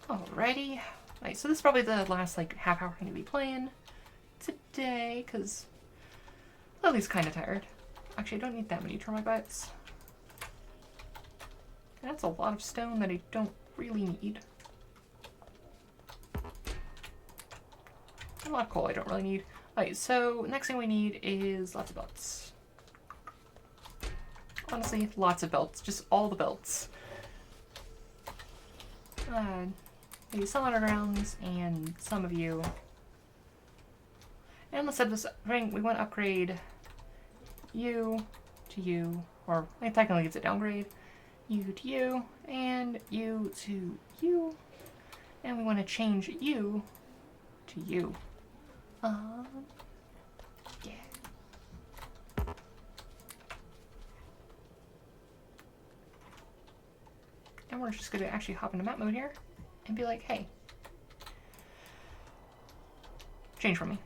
Alrighty. Alright, so this is probably the last like half hour I'm gonna be playing today, because Lily's kind of tired. Actually, I don't need that many termite bites. That's a lot of stone that I don't really need. A lot of coal I don't really need. Alright, so next thing we need is lots of belts. Honestly, lots of belts. Just all the belts. Maybe some undergrounds and some of you. And let's set this ring. We want to upgrade you to you, or technically it's a downgrade. You to you, and you to you. And we want to change you to you. Yeah. And we're just going to actually hop into map mode here and be like, hey, change for me.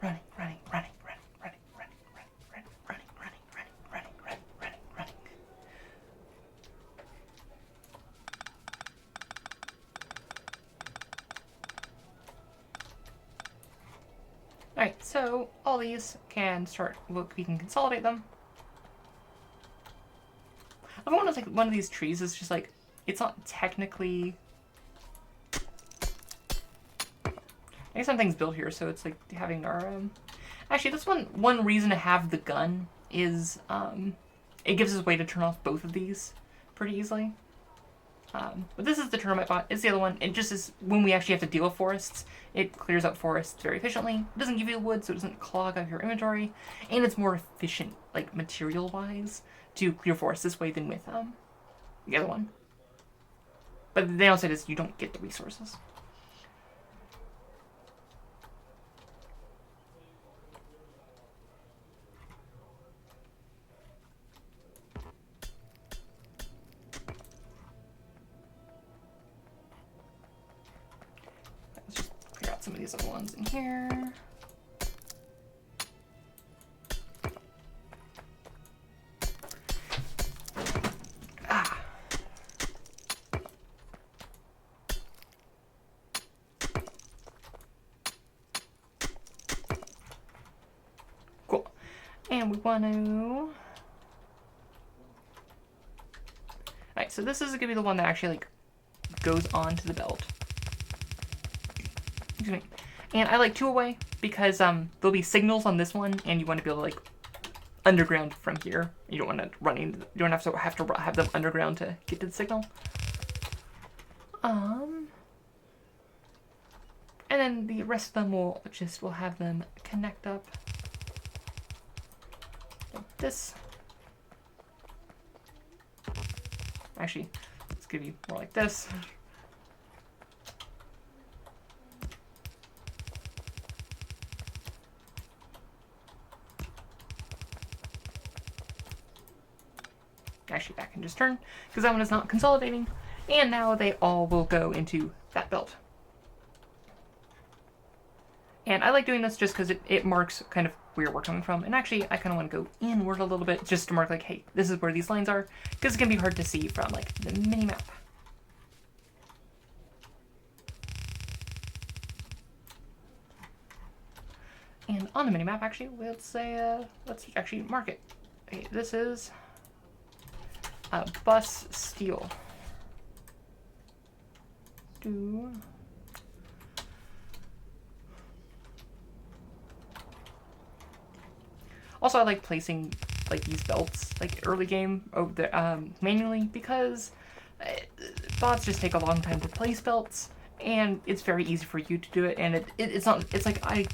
Running, running, running, running, running, running, running, running, running, running, running, running, running, running. Alright, so all these can start, look, we can consolidate them. I want to like one of these trees is just like, it's not technically, I guess something's built here, so it's like having our, actually that's one reason to have the gun is, it gives us a way to turn off both of these pretty easily. But this is the termite bot, it's the other one. It just is, when we actually have to deal with forests, it clears up forests very efficiently. It doesn't give you wood, so it doesn't clog up your inventory, and it's more efficient, like material-wise, to clear forests this way than with, the other one. But the downside is you don't get the resources. Some of these other ones in here. Ah. Cool. And we want to... Alright, so this is going to be the one that actually like goes onto the belt. And I like two-way because there'll be signals on this one, and you want to be able to like underground from here. You don't want to run in. You don't have to have them underground to get to the signal. And then the rest of them we'll have them connect up like this. Actually, let's give you more like this. Actually, that can just turn, because that one is not consolidating. And now they all will go into that belt. And I like doing this just because it marks kind of where we're coming from. And actually, I kind of want to go inward a little bit, just to mark like, hey, this is where these lines are, because it can be hard to see from like the mini-map. And on the mini-map, actually, let's say, let's actually mark it. Okay, this is... bus steel. Also, I like placing like these belts like early game manually because bots just take a long time to place belts, and it's very easy for you to do it. And it's not. It's like I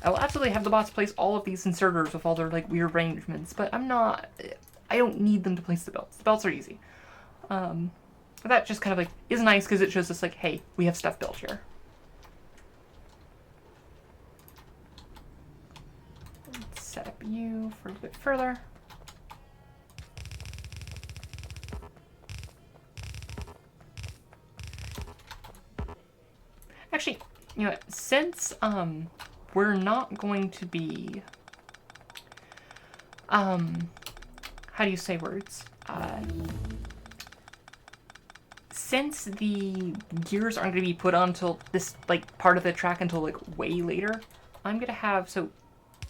will absolutely have the bots place all of these inserters with all their like weird arrangements, but I'm not. I don't need them to place the belts. The belts are easy. But that just kind of like is nice because it shows us like, hey, we have stuff built here. Let's set up you for a little bit further. Actually, you know, since we're not going to be how do you say words? Since the gears aren't going to be put on until this like part of the track until like way later, I'm gonna have, so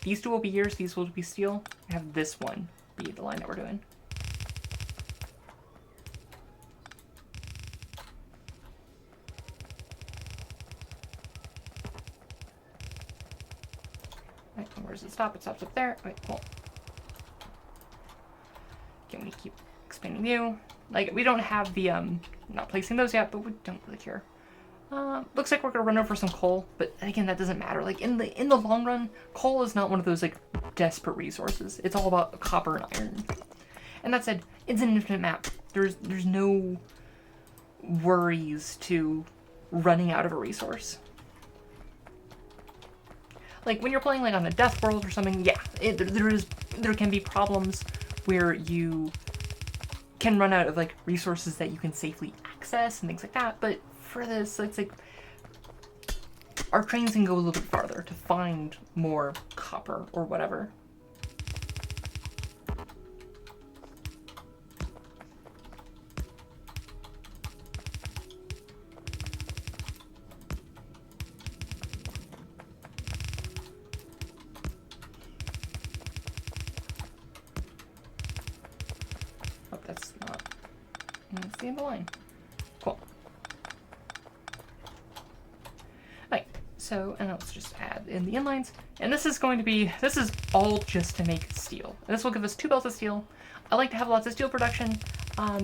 these two will be gears, these will be steel. I have this one be the line that we're doing. Right, where does it stop? It stops up there. Wait, cool. Can we keep expanding view? Like, we don't have the, not placing those yet, but we don't really care. Looks like we're gonna run over some coal, but again, that doesn't matter. Like, in the long run, coal is not one of those, like, desperate resources. It's all about copper and iron. And that said, it's an infinite map. There's no worries to running out of a resource. Like, when you're playing, like, on a death world or something, yeah, there can be problems where you can run out of, like, resources that you can safely access and things like that, but for this, it's like, our trains can go a little bit farther to find more copper or whatever. That's the end of the line. Cool. Right, so, and let's just add in the inlines. And this is all just to make steel. And this will give us 2 belts of steel. I like to have lots of steel production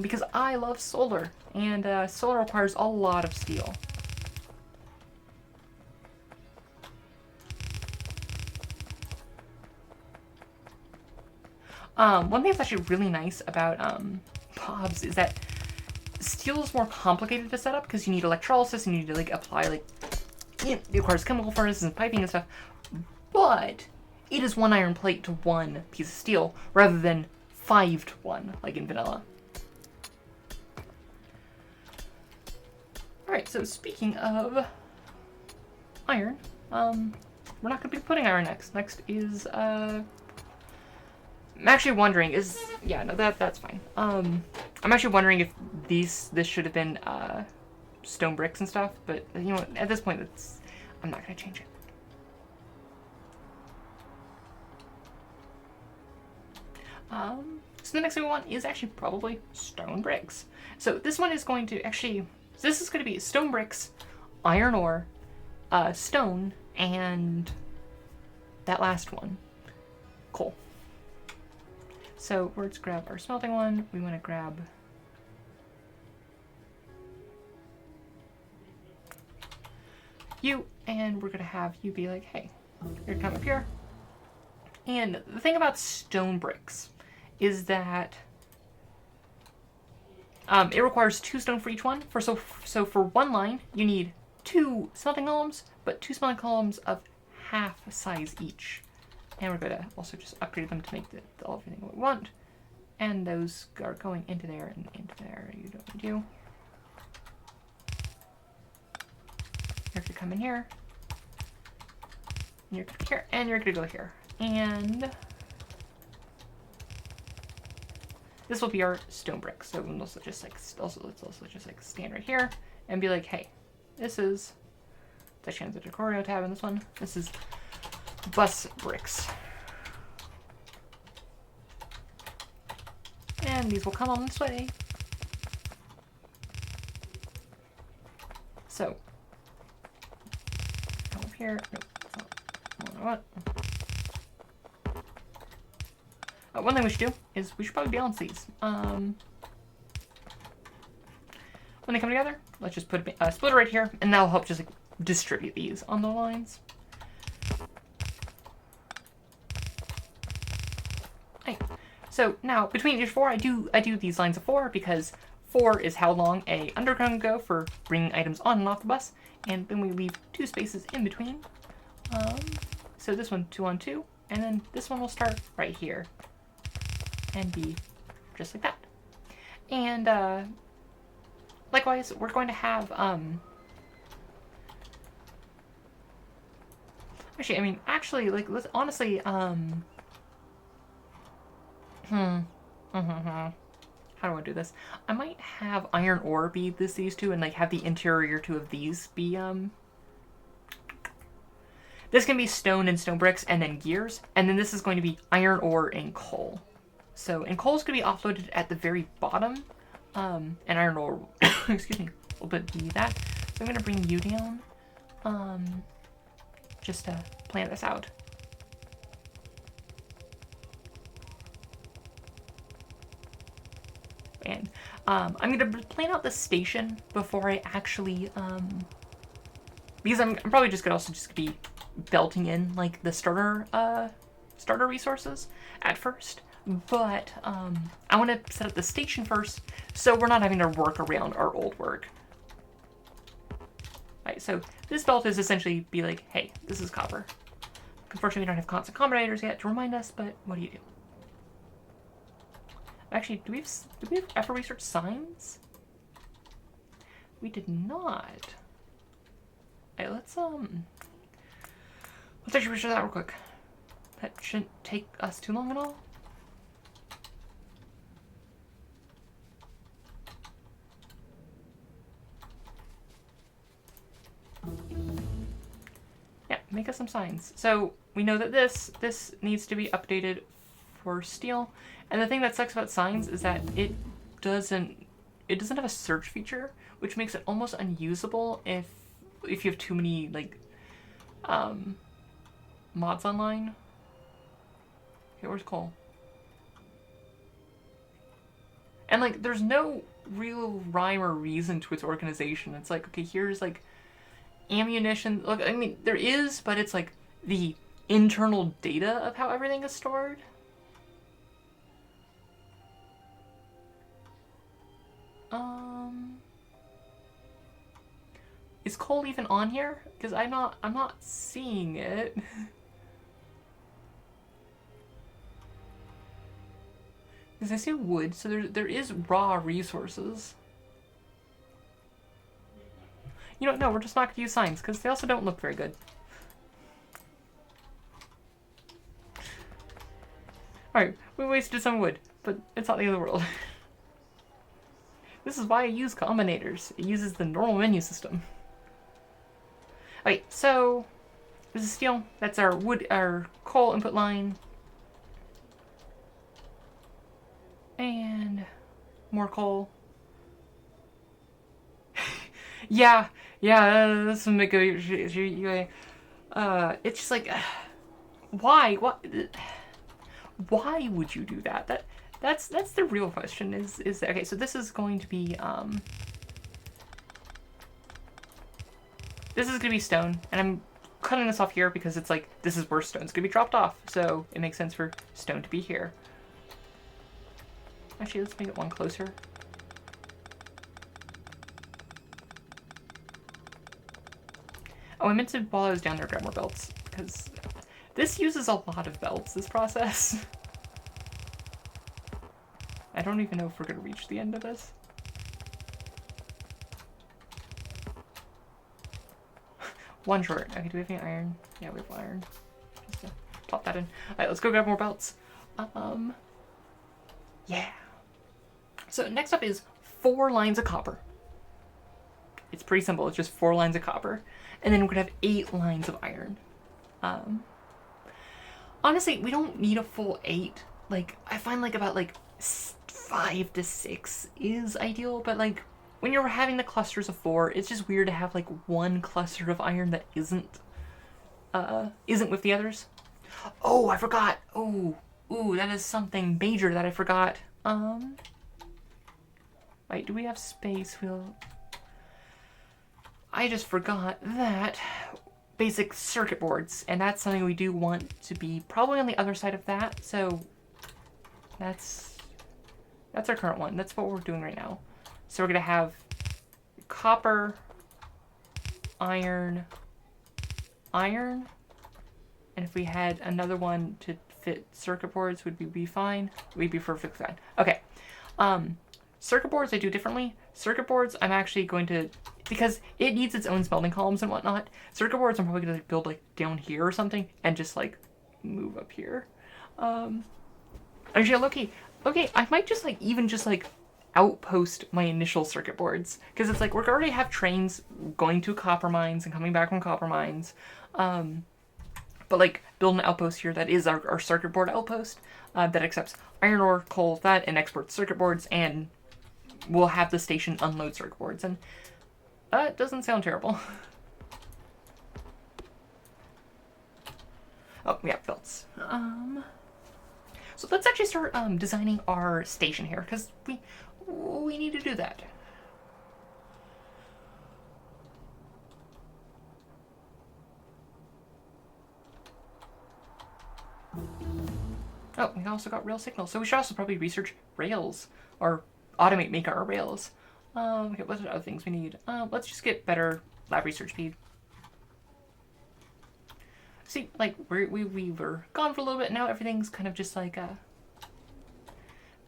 because I love solar. And solar requires a lot of steel. One thing that's actually really nice about Bob's is that steel is more complicated to set up because you need electrolysis and you need to like apply like, it requires chemical furnaces and piping and stuff, but it is 1 iron plate to 1 piece of steel rather than 5 to 1 like in vanilla. Alright, so speaking of iron, we're not going to be putting iron next. Next is, I'm actually wondering, that's fine. I'm actually wondering if this should have been stone bricks and stuff, but you know, at this point, I'm not going to change it. So the next thing we want is actually probably stone bricks. So this one is going to actually, this is going to be stone bricks, iron ore, stone, and that last one, coal. So let's grab our smelting one. We want to grab you, and we're going to have you be like, hey, you're going to come up here. And the thing about stone bricks is that it requires 2 stone for each one. So for 1 line, you need 2 smelting columns, but 2 smelting columns of half size each. And we're going to also just upgrade them to make everything we want. And those are going into there and into there. You don't need you. You're going to come in here. And you're going to here. And you're going to go here. And this will be our stone brick. So let's just like stand right here and be like, hey, this is, let's change the Factorio tab in this one. This is bus bricks. And these will come on this way. So, come up here. Nope, that's not what I want. One thing we should do is we should probably balance these. When they come together, let's just put a splitter right here, and that'll help just like distribute these on the lines. So now between each 4, I do these lines of 4 because 4 is how long a underground can go for bringing items on and off the bus, and then we leave 2 spaces in between. So this one 2 on 2, and then this one will start right here and be just like that. And likewise, we're going to have Actually, I mean, actually, like, let's honestly, how do I do this? I might have iron ore be these two, and like have the interior two of these be This can be stone and stone bricks, and then gears, and then this is going to be iron ore and coal. So, and coal's going to be offloaded at the very bottom, and iron ore, excuse me, will be that. So I'm going to bring you down, just to plan this out. And I'm going to plan out the station before I actually, because I'm probably just going to also just be belting in like the starter resources at first. But I want to set up the station first, so we're not having to work around our old work. Alright, so this belt is essentially be like, hey, this is copper. Unfortunately, we don't have constant combinators yet to remind us, but what do you do? Actually, do we have ever researched signs? We did not. Alright, let's actually research that real quick. That shouldn't take us too long at all. Yeah, make us some signs. So we know that this needs to be updated for steel. And the thing that sucks about signs is that it doesn't have a search feature, which makes it almost unusable if you have too many like mods online. Okay, where's coal? And like there's no real rhyme or reason to its organization. It's like, okay, here's like ammunition. Look, I mean there is, but it's like the internal data of how everything is stored. Is coal even on here? Because I'm not seeing it. Because I see wood, so there is raw resources. You know, no, we're just not going to use signs, because they also don't look very good. Alright, we wasted some wood, but it's not the end of the world. This is why I use combinators. It uses the normal menu system. Alright, so this is steel. That's our wood, our coal input line. And more coal. yeah, this will make a it's just like why would you do that? That's the real question is okay, so this is going to be this is going to be stone, and I'm cutting this off here because it's like this is where stone's going to be dropped off, so it makes sense for stone to be here. Actually, let's make it one closer. Oh, I meant to, while I was down there, grab more belts, because this uses a lot of belts, this process. I don't even know if we're going to reach the end of this. One short. Okay, do we have any iron? Yeah, we have iron. Just to pop that in. Alright, let's go grab more belts. Yeah. So next up is 4 lines of copper. It's pretty simple. It's just 4 lines of copper. And then we're going to have 8 lines of iron. Honestly, we don't need a full 8. Like, I find like about like 5 to 6 is ideal, but like when you're having the clusters of 4, it's just weird to have like one cluster of iron that isn't with the others. Oh, I forgot. Ooh, that is something major that I forgot. Wait, do we have space? I just forgot that basic circuit boards, and that's something we do want to be probably on the other side of that. So that's our current one. That's what we're doing right now. So we're gonna have copper, iron, and if we had another one to fit circuit boards, would we be fine? We'd be perfectly fine. Okay. Circuit boards I do differently. Circuit boards I'm actually going to because it needs its own smelting columns and whatnot. Circuit boards I'm probably gonna build like down here or something and just like move up here. Actually, okay, I might just like even just like outpost my initial circuit boards, because it's like we already have trains going to copper mines and coming back from copper mines, but like build an outpost here that is our circuit board outpost, that accepts iron ore, coal, that, and exports circuit boards, and we'll have the station unload circuit boards, and it doesn't sound terrible. Oh, yeah, belts. So let's actually start designing our station here, because we need to do that. Oh, we also got rail signals, so we should also probably research rails, or automate making our rails. Okay, what are the other things we need? Let's just get better lab research speed. See, like, we were gone for a little bit, now everything's kind of just like,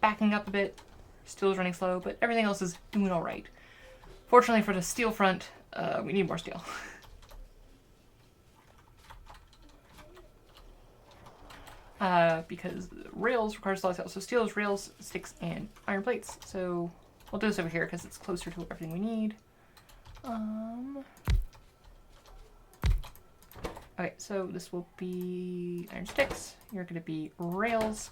backing up a bit. Steel's running slow, but everything else is doing alright. Fortunately for the steel front, we need more steel. Because rails requires a lot of steel. So steel is rails, sticks, and iron plates. So we'll do this over here because it's closer to everything we need. Okay, so this will be iron sticks. You're going to be rails.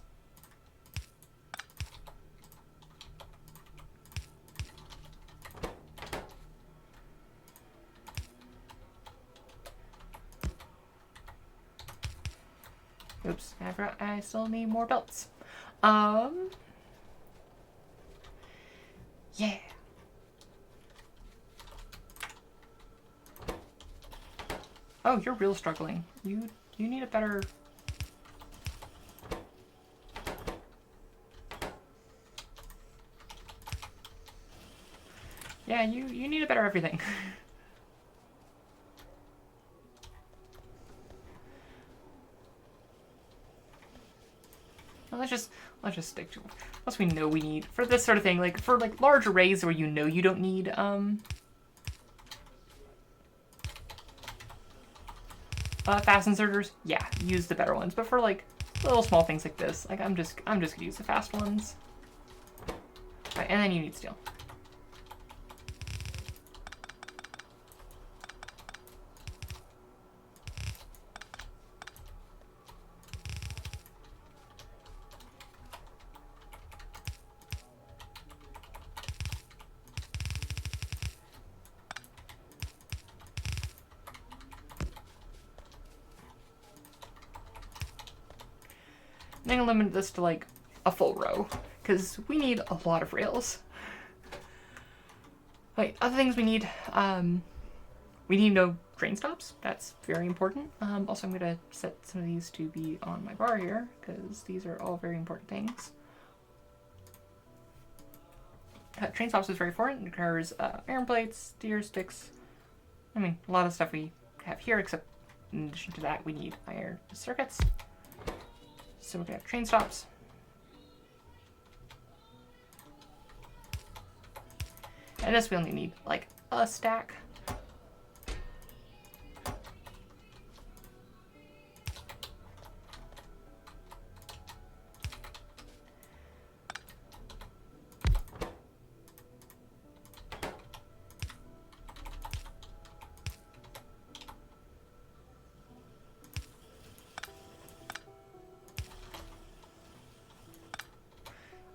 Oops, I forgot I still need more belts. Yeah. Oh, you're real struggling. You need a better... Yeah, you need a better everything. Well, let's just stick to unless we know we need for this sort of thing, like for like large arrays where you know you don't need fast inserters, yeah, use the better ones. But for like little small things like this, like I'm just gonna use the fast ones. Right, and then you need steel. I'm gonna limit this to like a full row because we need a lot of rails. Okay, other things we need no train stops. That's very important. Also, I'm gonna set some of these to be on my bar here because these are all very important things. Train stops is very important. It requires iron plates, steer sticks. I mean, a lot of stuff we have here, except in addition to that, we need iron circuits. So we're gonna have train stops. And this we only need like a stack.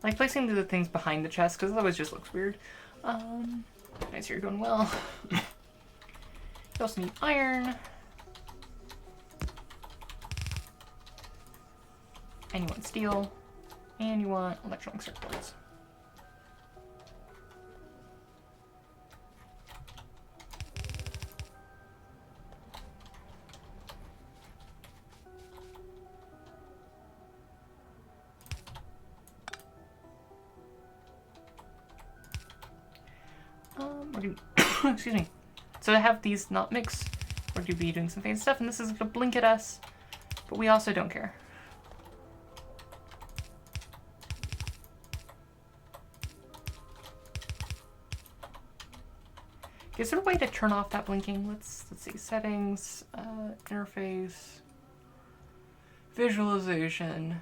Like placing the things behind the chest, because otherwise it just looks weird. Nice, you're going well. You also need iron. And you want steel. And you want electronic circuit boards. Excuse me. So to have these not mix, we're going to be doing some fancy stuff, and this is going to blink at us, but we also don't care. Is there a way to turn off that blinking? Let's see. Settings, interface, visualization.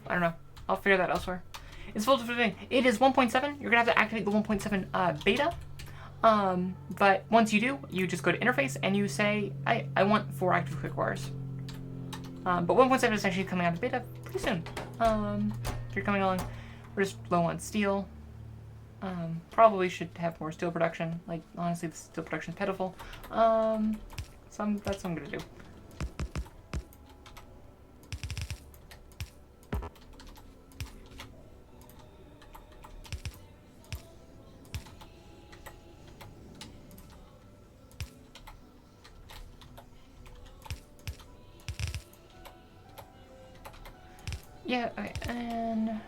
I don't know. I'll figure that elsewhere. It's full thing. It is 1.7. You're gonna have to activate the 1.7 beta. But once you do, you just go to interface and you say, I want 4 active quick wires. But 1.7 is actually coming out of beta pretty soon. If you're coming along, we're just low on steel. Probably should have more steel production. Like, honestly, the steel production is pitiful. That's what I'm gonna do. Yeah, okay, and...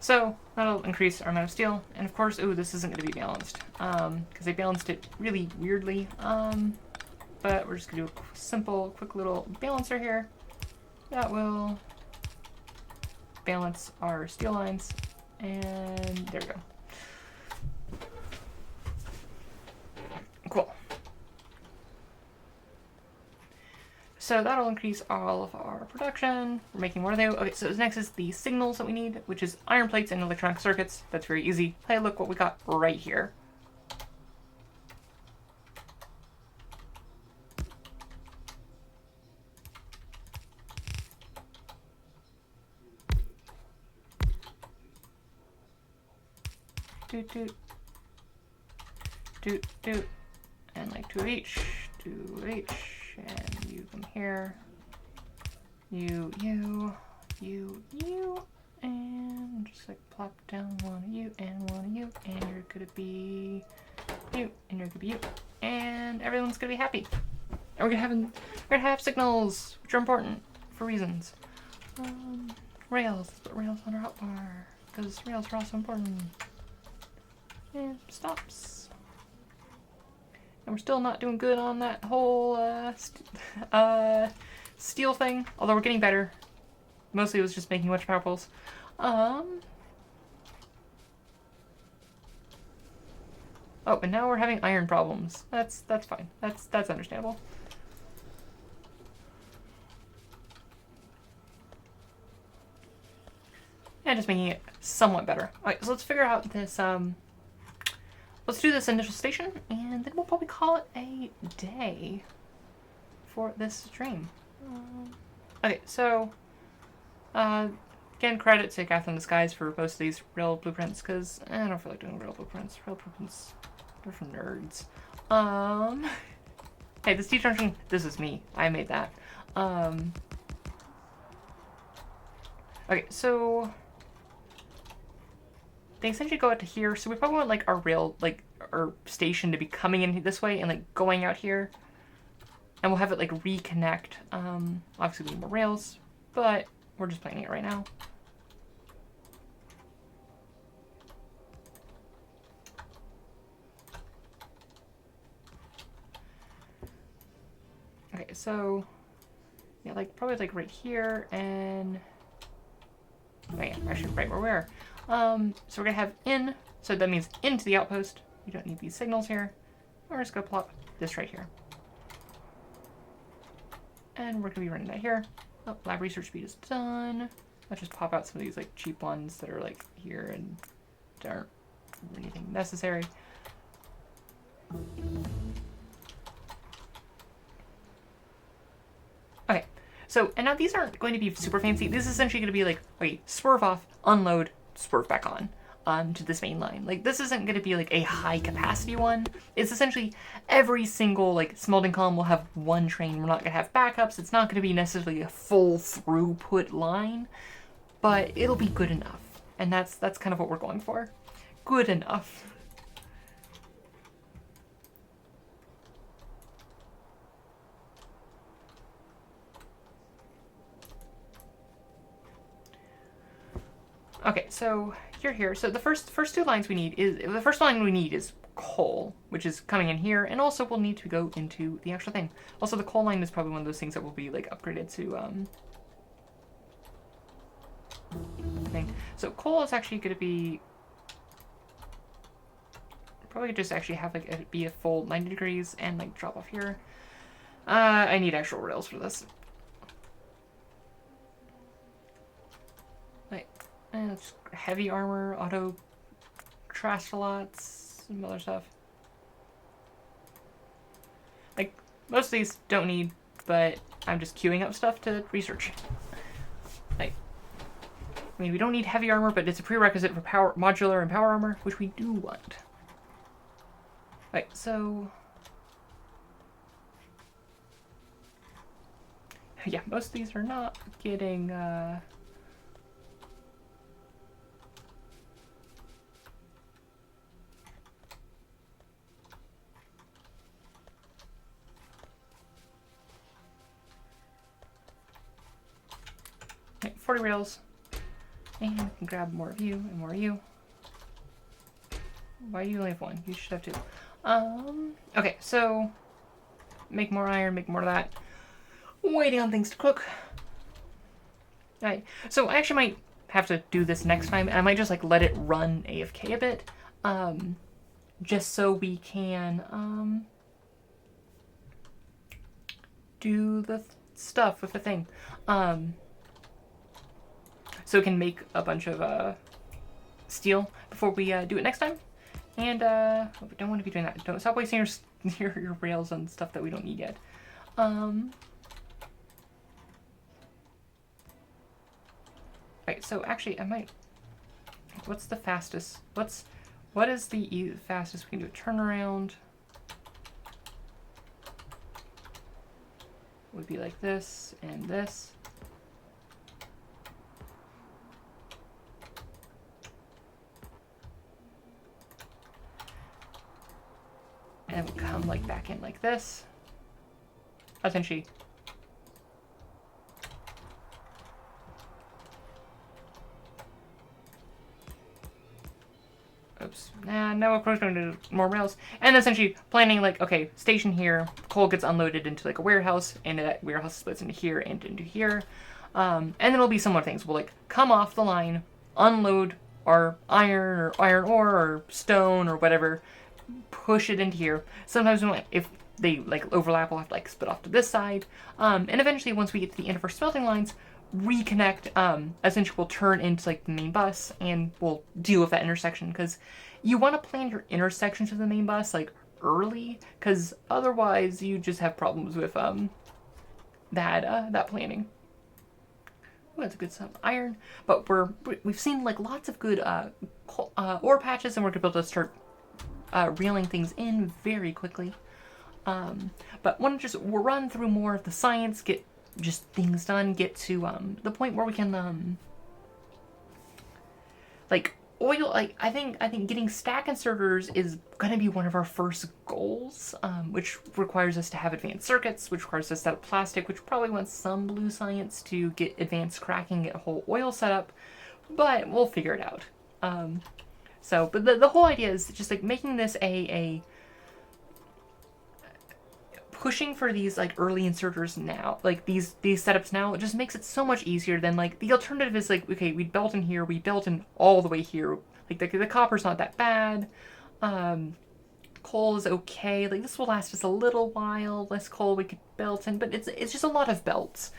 So that'll increase our amount of steel, and of course, ooh, this isn't going to be balanced, because they balanced it really weirdly, but we're just going to do a simple, quick little balancer here that will balance our steel lines, and there we go. Cool. So that'll increase all of our production. We're making more of those. Okay, so next is the signals that we need, which is iron plates and electronic circuits. That's very easy. Hey, look what we got right here. Doot, doot. Doot, doot. And like 2 of each. 2 of each. And you come here. You, and just like plop down 1 of you and 1 of you, and you're gonna be you, and you're gonna be you, and everyone's gonna be happy. And we're gonna have signals, which are important for reasons. Rails, let's put rails on our hotbar, because rails are also important. And stops. And we're still not doing good on that whole steel thing, although we're getting better. Mostly it was just making a bunch of power poles. Oh, and now we're having iron problems. That's fine. That's understandable. And just making it somewhat better. Alright, so let's figure out this let's do this initial station, and then we'll probably call it a day for this stream. Okay, so, again, credit to Catherine the Skies for most of these real blueprints, because I don't feel like doing real blueprints. Real blueprints, they're for nerds. Hey, this T-junction, this is me. I made that. Okay, so... they essentially go out to here, so we probably want like our rail, like our station to be coming in this way and like going out here, and we'll have it like reconnect. Obviously we need more rails, but we're just planning it right now. Okay, so yeah, like probably like right here, and oh yeah, actually right where we are. So we're gonna have in, so that means into the outpost. You don't need these signals here. We're just gonna plop this right here. And we're gonna be running that here. Oh, lab research speed is done. Let's just pop out some of these like cheap ones that are like here and aren't anything necessary. Okay, so, and now these aren't going to be super fancy. This is essentially gonna be like, okay, swerve off, unload, swerve back on. to this main line. Like, this isn't going to be like a high capacity one. It's essentially every single like smelting column will have one train. We're not going to have backups. It's not going to be necessarily a full throughput line, but it'll be good enough. And that's kind of what we're going for. Good enough. Okay, so you're here. So the first two lines we need is, the first line we need is coal, which is coming in here, and also we'll need to go into the actual thing. Also, the coal line is probably one of those things that will be like upgraded to thing. So coal is actually going to be probably just actually have like it be a full 90 degrees and like drop off here. I need actual rails for this. It's heavy armor, auto trastalots, some other stuff. Like, most of these don't need, but I'm just queuing up stuff to research. Like, I mean, we don't need heavy armor, but it's a prerequisite for power, modular and power armor, which we do want. Right, so... yeah, most of these are not getting, okay, 40 rails. And we can grab more of you and more of you. Why do you only have one? You should have two. Okay, so make more iron, make more of that. Waiting on things to cook. Alright, so I actually might have to do this next time, and I might just like let it run AFK a bit, just so we can do the stuff with the thing. So we can make a bunch of steel before we do it next time. And we don't want to be doing that. Don't stop wasting your rails on stuff that we don't need yet. Right, so actually I might, what's the fastest? What is the fastest we can do a turnaround? Would be like this and this. And we'll come like back in like this. Essentially. Oops. Now we're going to do more rails. And essentially planning like, okay, station here, coal gets unloaded into like a warehouse, and that warehouse splits into here and into here. And then it'll be similar things. We'll like come off the line, unload our iron or iron ore or stone or whatever, push it into here. Sometimes we might, if they like overlap, we'll have to like split off to this side. And eventually once we get to the end of our smelting lines, reconnect, essentially we'll turn into like the main bus and we'll deal with that intersection, because you want to plan your intersections of the main bus like early, because otherwise you just have problems with that planning. Ooh, that's a good stuff. Iron, but we've seen like lots of good ore patches, and we're gonna be able to start reeling things in very quickly. But want to just run through more of the science, get just things done, get to the point where we can like oil. Like I think getting stack inserters is going to be one of our first goals, which requires us to have advanced circuits, which requires us to set up plastic, which probably wants some blue science to get advanced cracking, get a whole oil setup, but we'll figure it out. So, but the whole idea is just like making this a pushing for these like early inserters now, like these setups now. It just makes it so much easier than like the alternative is like, okay, we built in here, we built in all the way here. Like the copper's not that bad. Coal is okay. Like this will last us a little while. Less coal we could belt in, but it's just a lot of belts,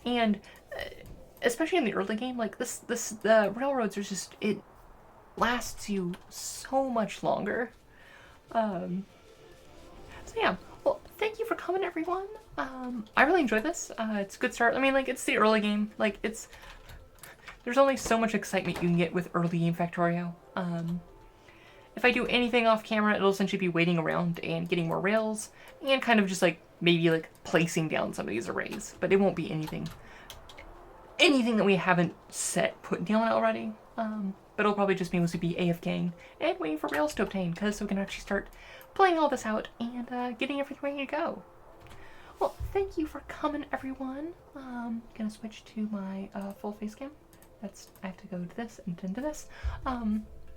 and especially in the early game, like the railroads are just, it lasts you so much longer. So yeah. Well, thank you for coming, everyone. I really enjoyed this. It's a good start. I mean, like, it's the early game. Like, there's only so much excitement you can get with early game Factorio. If I do anything off camera, it'll essentially be waiting around and getting more rails, and kind of just like, maybe like placing down some of these arrays, but it won't be anything that we haven't put down already. But it'll probably just mostly be AFKing and waiting for rails to obtain, because we can actually start playing all this out and getting everything ready to go. Well, thank you for coming, everyone. Gonna switch to my full face cam. I have to go to this and then to this.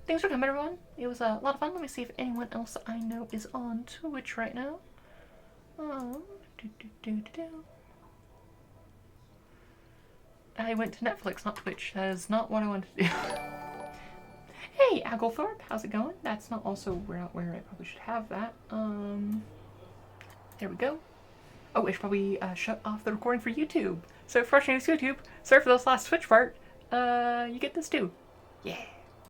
Thanks for coming, everyone. It was a lot of fun. Let me see if anyone else I know is on Twitch right now. I went to Netflix, not Twitch. That is not what I wanted to do. Hey, Agglethorpe, how's it going? That's not also where I probably should have that. There we go. Oh, I should probably shut off the recording for YouTube. So, for watching YouTube, sorry for this last Twitch part. You get this too. Yeah.